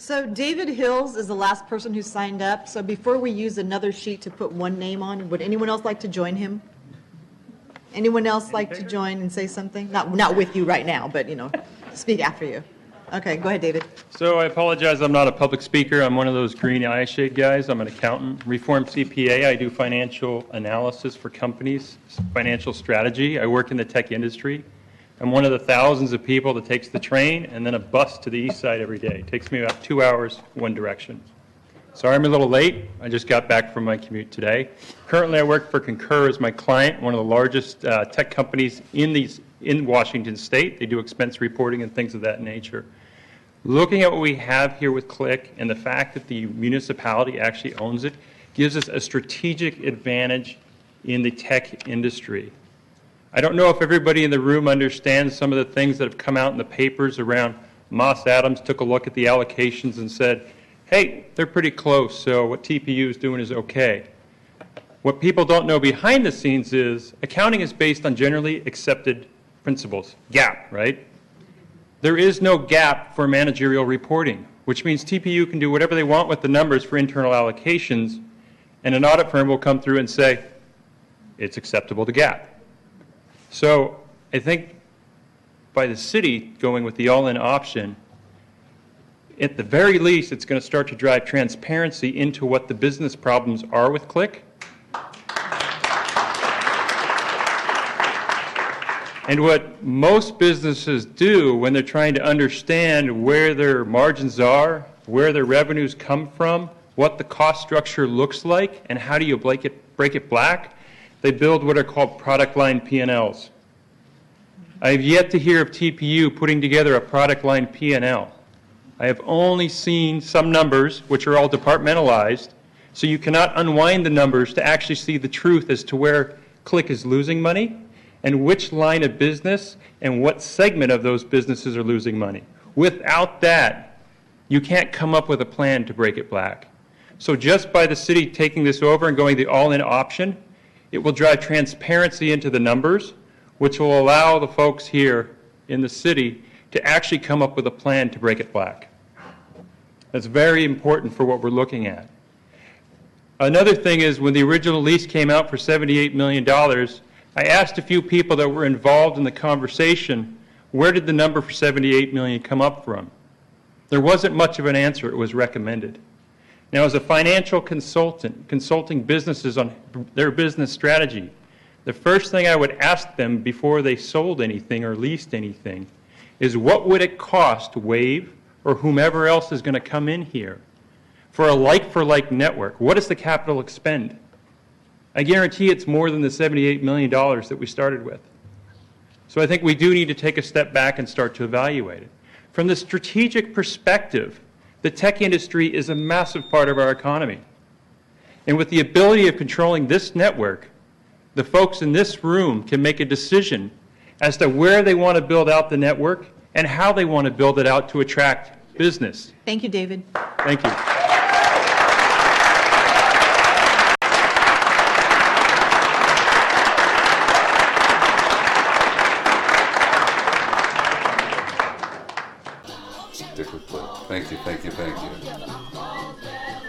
So David Hills is the last person who signed up. So before we use another sheet to put one name on, would anyone else like to join him? Anyone else like to join and say something? Not with you right now, but, speak after you. Okay, go ahead, David. So I apologize, I'm not a public speaker. I'm one of those green eye shade guys. I'm an accountant, reformed CPA. I do financial analysis for companies, financial strategy. I work in the tech industry. I'm one of the thousands of people that takes the train and then a bus to the east side every day. It takes me about 2 hours one direction. Sorry I'm a little late. I just got back from my commute today. Currently I work for Concur as my client, one of the largest tech companies in Washington State. They do expense reporting and things of that nature. Looking at what we have here with Click and the fact that the municipality actually owns it gives us a strategic advantage in the tech industry. I don't know if everybody in the room understands some of the things that have come out in the papers around Moss Adams took a look at the allocations and said, hey, they're pretty close, so what TPU is doing is okay. What people don't know behind the scenes is accounting is based on generally accepted principles, GAAP, right? There is no GAAP for managerial reporting, which means TPU can do whatever they want with the numbers for internal allocations, and an audit firm will come through and say, it's acceptable to GAAP. So I think by the city going with the all-in option, at the very least, it's going to start to drive transparency into what the business problems are with Click. And what most businesses do when they're trying to understand where their margins are, where their revenues come from, what the cost structure looks like, and how do you break it black, they build what are called product line P&Ls. I have yet to hear of TPU putting together a product line P&L. I have only seen some numbers, which are all departmentalized, so you cannot unwind the numbers to actually see the truth as to where Click is losing money and which line of business and what segment of those businesses are losing money. Without that, you can't come up with a plan to break it black. So just by the city taking this over and going the all-in option, it will drive transparency into the numbers, which will allow the folks here in the city to actually come up with a plan to break it black. That's very important for what we're looking at. Another thing is when the original lease came out for $78 million, I asked a few people that were involved in the conversation, where did the number for $78 million come up from? There wasn't much of an answer. It was recommended. Now, as a financial consultant, consulting businesses on their business strategy, the first thing I would ask them before they sold anything or leased anything is what would it cost Wave or whomever else is going to come in here for a like-for-like network? What is the capital expend? I guarantee it's more than the $78 million that we started with. So I think we do need to take a step back and start to evaluate it. From the strategic perspective, the tech industry is a massive part of our economy. And with the ability of controlling this network, the folks in this room can make a decision as to where they want to build out the network and how they want to build it out to attract business. Thank you, David. Thank you. Thank you, thank you, thank you.